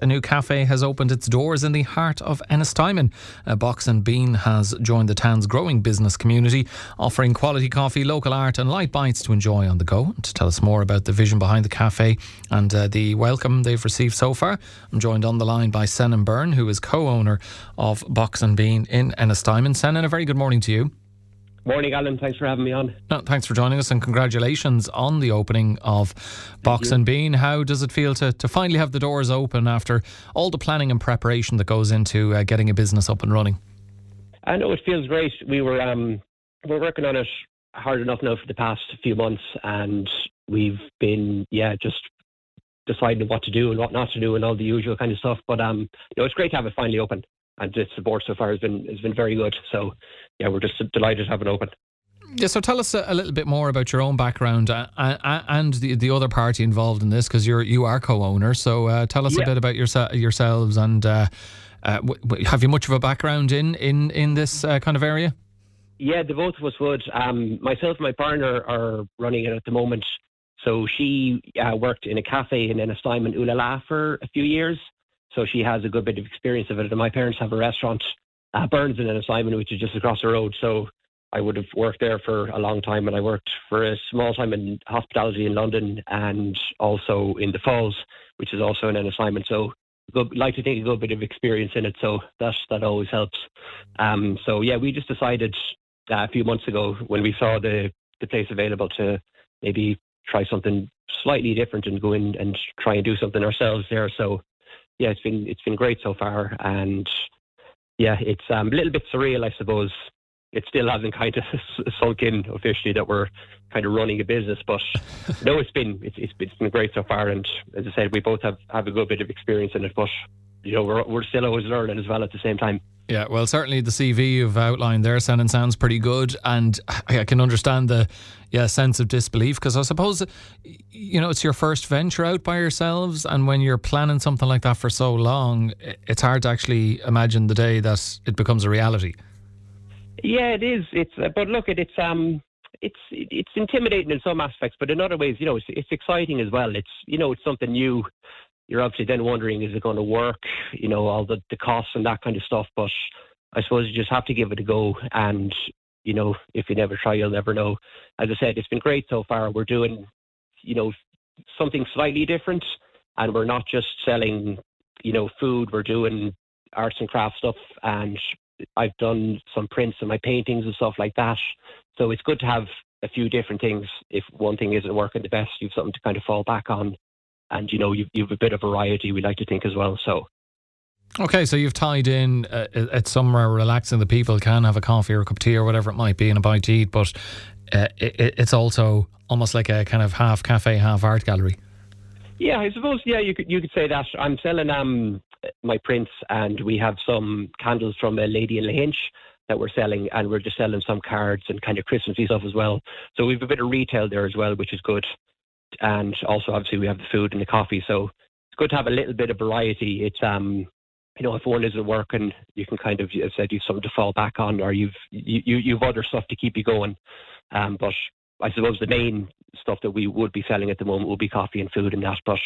a new cafe has opened its doors in the heart of Ennistymon. Box and Bean has joined the town's growing business community, offering quality coffee, local art and light bites to enjoy on the go. To tell us more about the vision behind the cafe and the welcome they've received so far, I'm joined on the line by Senan Byrne, who is co-owner of Box and Bean in Ennistymon. Senan, a very good morning to you. Morning, Alan. Thanks for having me on. No, thanks for joining us and congratulations on the opening of Box and Bean. How does it feel to finally have the doors open after all the planning and preparation that goes into getting a business up and running? I know it feels great. We're working on it hard enough now for the past few months, and we've been just deciding what to do and what not to do and all the usual kind of stuff. But it's great to have it finally open. And the support so far has been very good. So, we're just delighted to have it open. Yeah, so tell us a little bit more about your own background and the other party involved in this, because you are co-owner. So tell us a bit about yourselves and have you much of a background in this kind of area? Yeah, the both of us would. Myself and my partner are running it at the moment. So she worked in a cafe in Ennistymon, Ooh La La, for a few years. So she has a good bit of experience of it. And my parents have a restaurant, Byrne's in Ennistymon, which is just across the road. So I would have worked there for a long time. And I worked for a small time in hospitality in London and also in the Falls, which is also in Ennistymon. So like to take a good bit of experience in it. So that always helps. We just decided a few months ago when we saw the place available to maybe try something slightly different and go in and try and do something ourselves there. So yeah, it's been great so far, and it's a little bit surreal, I suppose. It still hasn't kind of sunk in officially that we're kind of running a business, but no, it's been great so far. And as I said, we both have a good bit of experience in it, but we're still always learning as well at the same time. Yeah, well, certainly the CV you've outlined there, Senan, sounds pretty good, and I can understand the sense of disbelief, because I suppose it's your first venture out by yourselves, and when you're planning something like that for so long, it's hard to actually imagine the day that it becomes a reality. Yeah, it is. But look, it's intimidating in some aspects, but in other ways, it's exciting as well. It's something new. You're obviously then wondering, is it going to work? All the costs and that kind of stuff. But I suppose you just have to give it a go. And, if you never try, you'll never know. As I said, it's been great so far. We're doing, something slightly different. And we're not just selling, food. We're doing arts and crafts stuff. And I've done some prints and my paintings and stuff like that. So it's good to have a few different things. If one thing isn't working the best, you've something to kind of fall back on. And, you've a bit of variety, we like to think as well. So, okay, so you've tied in it's somewhere relaxing. The people can have a coffee or a cup of tea or whatever it might be and a bite to eat, but it's also almost like a kind of half cafe, half art gallery. Yeah, I suppose, you could say that. I'm selling my prints, and we have some candles from a lady in Lahinch that we're selling, and we're just selling some cards and kind of Christmassy stuff as well. So we've a bit of retail there as well, which is good. And also, obviously, we have the food and the coffee, so it's good to have a little bit of variety. It's if one isn't working, you can kind of, as I said, you've something to fall back on, or you've other stuff to keep you going. But I suppose the main stuff that we would be selling at the moment will be coffee and food and that. But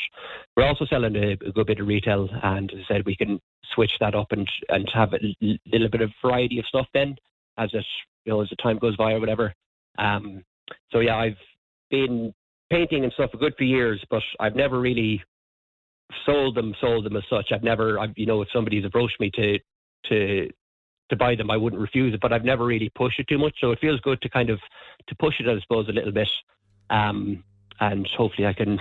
we're also selling a good bit of retail, and as I said, we can switch that up and have a little bit of variety of stuff then, as as the time goes by or whatever. I've been painting and stuff for good few years, but I've never really sold them as such. If somebody's approached me to buy them, I wouldn't refuse it, but I've never really pushed it too much. So it feels good to kind of to push it, I suppose, a little bit, and hopefully I can.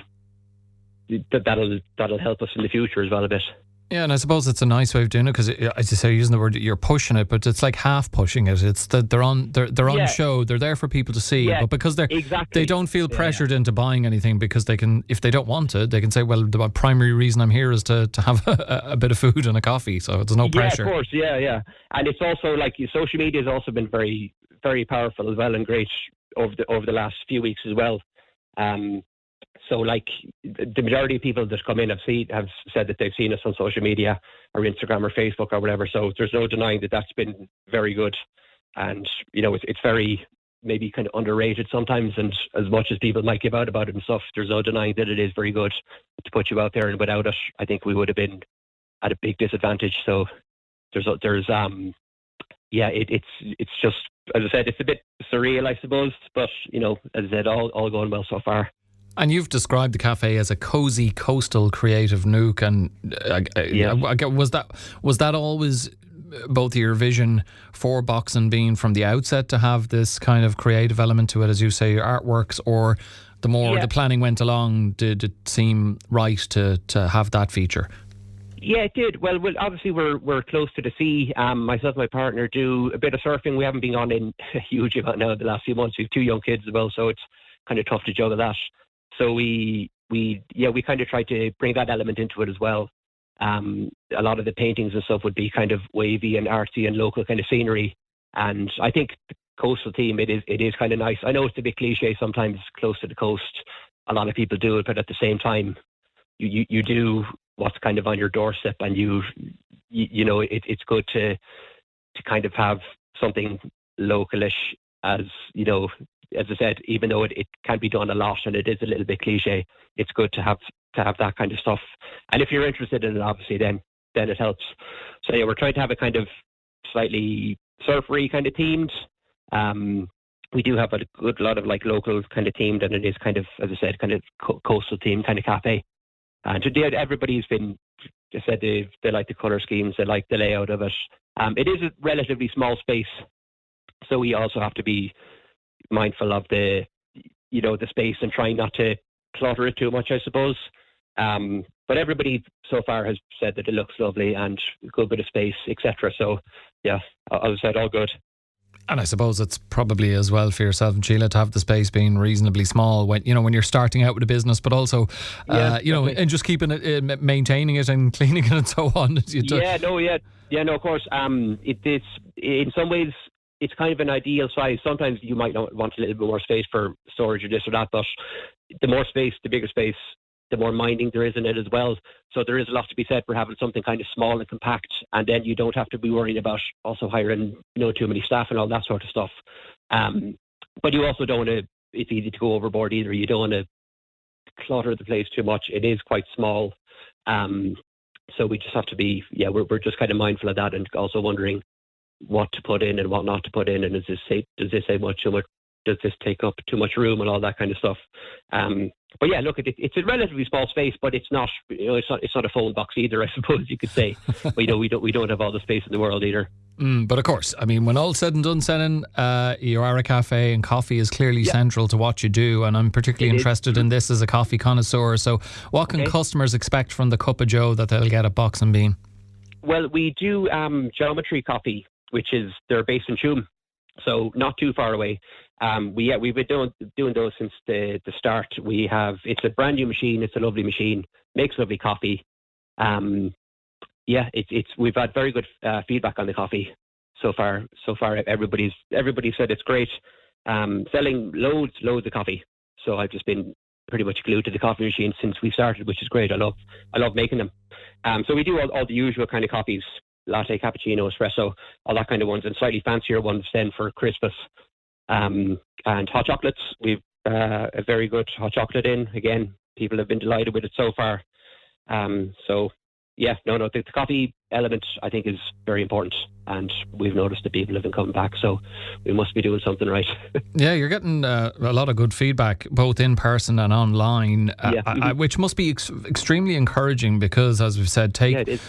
That'll help us in the future as well a bit. Yeah, and I suppose it's a nice way of doing it, because, as you say, using the word, you're pushing it, but it's like half pushing it. It's that they're on show, they're there for people to see, but because they don't feel pressured into buying anything, because they can, if they don't want it, they can say, well, the primary reason I'm here is to have a bit of food and a coffee, so there's no pressure. Yeah, of course, yeah. And it's also like social media has also been very, very powerful as well, and great over the last few weeks as well. So, like, the majority of people that come in have said that they've seen us on social media or Instagram or Facebook or whatever. So there's no denying that that's been very good. And, it's very maybe kind of underrated sometimes. And as much as people might give out about it and stuff, there's no denying that it is very good to put you out there. And without it, I think we would have been at a big disadvantage. So it's just, as I said, it's a bit surreal, I suppose. But as I said, all going well so far. And you've described the cafe as a cosy coastal creative nook, and was that always both your vision for Box and Bean from the outset, to have this kind of creative element to it, as you say, your artworks, or the more the planning went along, did it seem right to have that feature? Yeah, it did. Well, obviously we're close to the sea. Myself and my partner do a bit of surfing. We haven't been on in a huge amount now the last few months. We have 2 young kids as well, so it's kind of tough to juggle that. So we kind of tried to bring that element into it as well. A lot of the paintings and stuff would be kind of wavy and artsy and local kind of scenery. And I think the coastal theme, it is kind of nice. I know it's a bit cliche sometimes, close to the coast. A lot of people do it, but at the same time, you do what's kind of on your doorstep, and it's good to kind of have something localish, as I said, even though it can be done a lot and it is a little bit cliche, it's good to have that kind of stuff. And if you're interested in it, obviously, then it helps. So we're trying to have a kind of slightly surfery kind of themed. We do have a good lot of like local kind of themed, and it is kind of, as I said, kind of coastal themed kind of cafe. And today everybody's been, just said they like the colour schemes, they like the layout of it. It is a relatively small space, so we also have to be mindful of the space and trying not to clutter it too much, I suppose. But everybody so far has said that it looks lovely and a good bit of space, etc. So yeah, as I said, all good. And I suppose it's probably as well for yourself and Sheila to have the space being reasonably small when you're starting out with a business, but also and just keeping it, maintaining it and cleaning it and so on. No, of course. It's in some ways it's kind of an ideal size. Sometimes you might want a little bit more space for storage or this or that, but the more space, the bigger space, the more minding there is in it as well. So there is a lot to be said for having something kind of small and compact, and then you don't have to be worrying about also hiring too many staff and all that sort of stuff. But you also don't want to, it's easy to go overboard either. You don't want to clutter the place too much. It is quite small. So we just have to be, we're just kind of mindful of that, and also wondering what to put in and what not to put in, and does this say much, too much, does this take up too much room and all that kind of stuff. But yeah, look, it's a relatively small space, but it's not it's not a phone box either, I suppose you could say. But we don't have all the space in the world either. But of course, I mean, when all's said and done, Senan, you are a cafe, and coffee is clearly central to what you do. And I'm particularly interested in this as a coffee connoisseur. So what can customers expect from the Cup of Joe that they'll get at Box and Bean? Well, we do Geometry Coffee, which is, they're based in Tuam, so not too far away. We've been doing those since the start. It's a brand new machine. It's a lovely machine. Makes lovely coffee. We've had very good feedback on the coffee so far. Everybody said it's great. Selling loads of coffee. So I've just been pretty much glued to the coffee machine since we started, which is great. I love making them. So we do all the usual kind of coffees: latte, cappuccino, espresso, all that kind of ones, and slightly fancier ones then for Christmas. And hot chocolates. We've a very good hot chocolate in. Again, people have been delighted with it so far. The coffee element I think is very important, and we've noticed that people have been coming back, so we must be doing something right. Yeah, you're getting a lot of good feedback both in person and online, which must be extremely encouraging, because as we've said,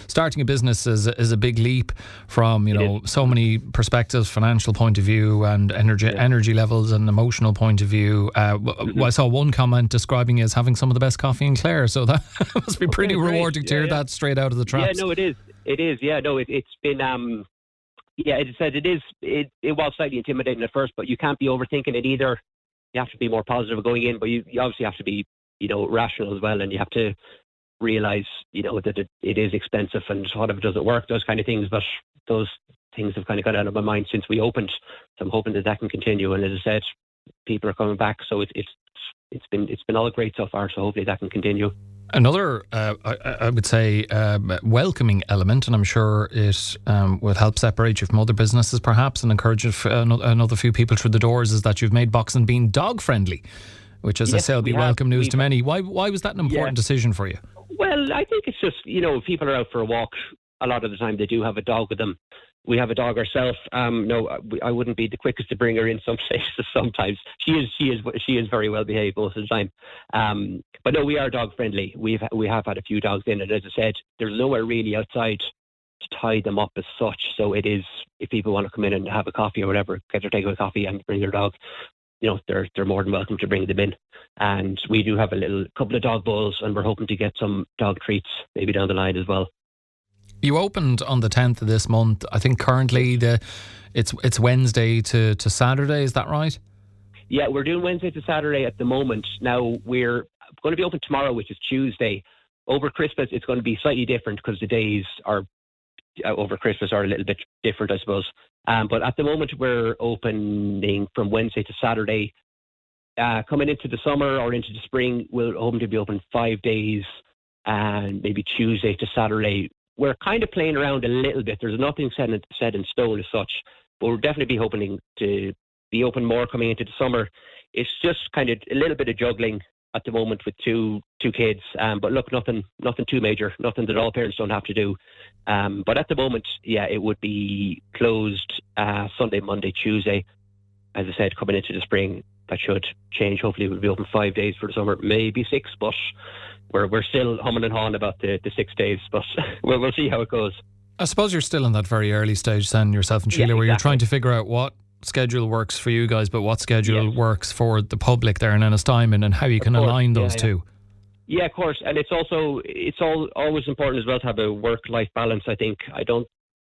starting a business is a big leap from so many perspectives, financial point of view and energy levels and emotional point of view. I saw one comment describing it as having some of the best coffee in Clare, so that must be pretty rewarding to hear that straight out of the traps. Yeah, no, it is. It is. Yeah, no, it's been. It was slightly intimidating at first, but you can't be overthinking it either. You have to be more positive going in, but you obviously have to be, rational as well, and you have to realize, that it is expensive, and what if it doesn't work, those kind of things. But those things have kind of got out of my mind since we opened, so I'm hoping that can continue. And as I said, people are coming back, so it's been all great so far. So hopefully that can continue. Another, I would say, welcoming element, and I'm sure it will help separate you from other businesses perhaps and encourage another few people through the doors, is that you've made Box and Bean dog friendly, which, as I say, will be welcome news to many. Why was that an important decision for you? Well, I think it's just, if people are out for a walk, a lot of the time they do have a dog with them. We have a dog ourselves. No, I wouldn't be the quickest to bring her in some places. Sometimes she is very well behaved most of the time. But no, we are dog friendly. We have had a few dogs in, and as I said, there's nowhere really outside to tie them up as such. So it is, if people want to come in and have a coffee or whatever, get their takeaway coffee and bring their dog, they're more than welcome to bring them in. And we do have a couple of dog bowls, and we're hoping to get some dog treats maybe down the line as well. You opened on the 10th of this month. I think currently it's Wednesday to Saturday. Is that right? Yeah, we're doing Wednesday to Saturday at the moment. Now we're going to be open tomorrow, which is Tuesday. Over Christmas, it's going to be slightly different because the days are over Christmas are a little bit different, I suppose. But at the moment, we're opening from Wednesday to Saturday. Coming into the summer or into the spring, we're hoping to be open 5 days, and maybe Tuesday to Saturday. We're kind of playing around a little bit. There's nothing set in stone as such, but we'll definitely be hoping to be open more coming into the summer. It's just kind of a little bit of juggling at the moment with two kids. But look, nothing too major, nothing that all parents don't have to do. But at the moment, yeah, it would be closed Sunday, Monday, Tuesday. As I said, coming into the spring, that should change. Hopefully we'll be open 5 days for the summer, maybe 6, but we're still humming and hawing about the 6 days, but we'll see how it goes. I suppose you're still in that very early stage then, yourself and Sheila, where you're trying to figure out what schedule works for you guys, but what schedule works for the public there in Ennistymon, and how you can align those two. Yeah, of course. And it's always important as well to have a work-life balance, I think. I don't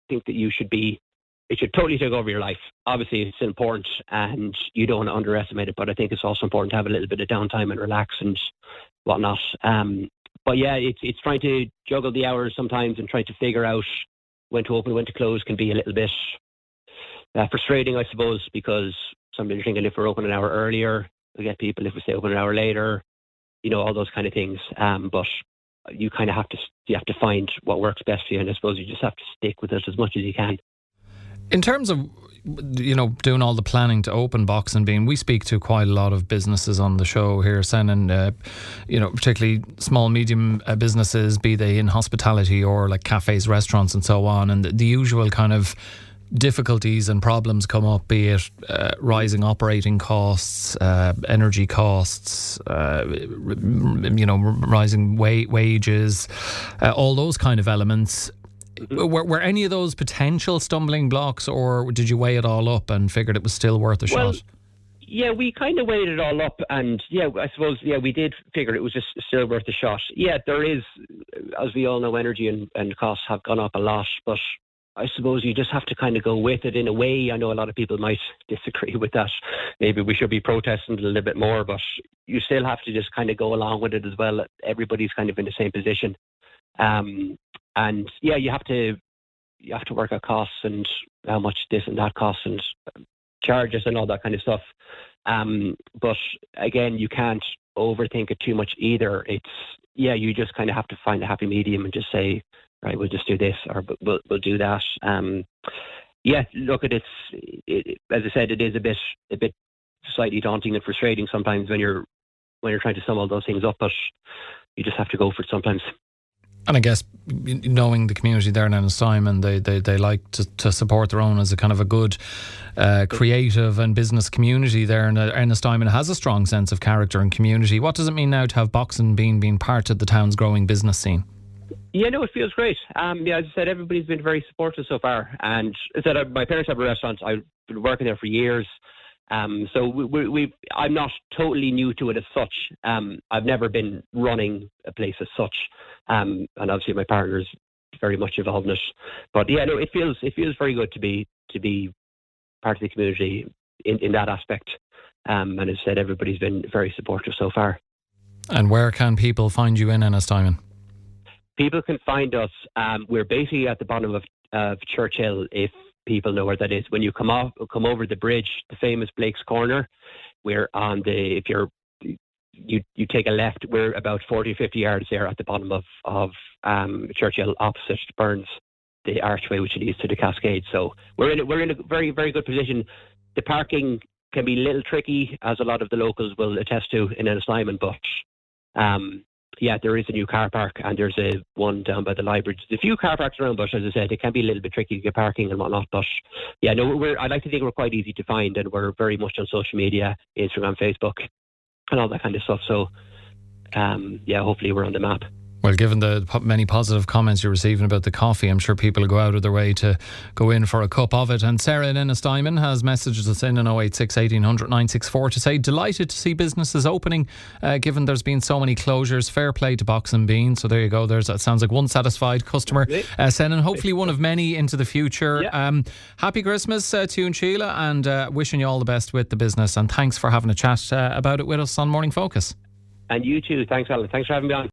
think that it should totally take over your life. Obviously, it's important and you don't want to underestimate it, but I think it's also important to have a little bit of downtime and relax and whatnot. But yeah, it's trying to juggle the hours sometimes and trying to figure out when to open, when to close can be a little bit frustrating, I suppose, because somebody's thinking if we're open an hour earlier, we get people. If we stay open an hour later, all those kind of things. But you kind of have to find what works best for you, and I suppose you just have to stick with it as much as you can. In terms of, doing all the planning to open Box and Bean, we speak to quite a lot of businesses on the show here, Senan, particularly small, medium businesses, be they in hospitality or like cafes, restaurants and so on. And the usual kind of difficulties and problems come up, be it rising operating costs, energy costs, rising wages, all those kind of elements. Were any of those potential stumbling blocks, or did you weigh it all up and figured it was still worth a shot? Yeah, we kind of weighed it all up, and I suppose we did figure it was just still worth a shot. Yeah, there is, as we all know, energy and costs have gone up a lot, but I suppose you just have to kind of go with it in a way. I know a lot of people might disagree with that. Maybe we should be protesting a little bit more, but you still have to just kind of go along with it as well. Everybody's kind of in the same position. And yeah, you have to work out costs and how much this and that costs and charges and all that kind of stuff. But again, you can't overthink it too much either. You just kind of have to find a happy medium and just say, right, we'll just do this or we'll do that. Look at it. As I said, it is a bit slightly daunting and frustrating sometimes when you're trying to sum all those things up, but you just have to go for it sometimes. And I guess knowing the community there in Ennistymon, they like to support their own as a kind of a good creative and business community there. And Ennistymon has a strong sense of character and community. What does it mean now to have Box and Bean being part of the town's growing business scene? Yeah, no, it feels great. As I said, everybody's been very supportive so far. And as I said, my parents have a restaurant. I've been working there for years. So I'm not totally new to it as such. I've never been running a place as such. And obviously my partner's very much involved in it. But yeah, no, it feels very good to be part of the community in that aspect. And as I said, everybody's been very supportive so far. And where can people find you in Ennistymon? People can find us. We're basically at the bottom of Churchill, if people know where that is. When you come over the bridge, the famous Blake's Corner, we're on you take a left. We're about 40 or 50 yards there at the bottom of Churchill, opposite Burns, the archway which leads to the Cascade. So we're in a very, very good position. The parking can be a little tricky, as a lot of the locals will attest to in Ennistymon, but yeah, there is a new car park, and there's one down by the library. There's a few car parks around, but as I said, it can be a little bit tricky to get parking and whatnot. But yeah, no, I like to think we're quite easy to find, and we're very much on social media, Instagram, Facebook, and all that kind of stuff. So yeah, hopefully we're on the map. Well, given the many positive comments you're receiving about the coffee, I'm sure people will go out of their way to go in for a cup of it. And Sarah in Ennistymon has messaged us in 086 1800 964 to say, delighted to see businesses opening, given there's been so many closures. Fair play to Box and Bean. So there you go. That sounds like one satisfied customer. Senan, hopefully one of many into the future. Yeah. Happy Christmas to you and Sheila, and wishing you all the best with the business. And thanks for having a chat about it with us on Morning Focus. And you too. Thanks, Alan. Thanks for having me on.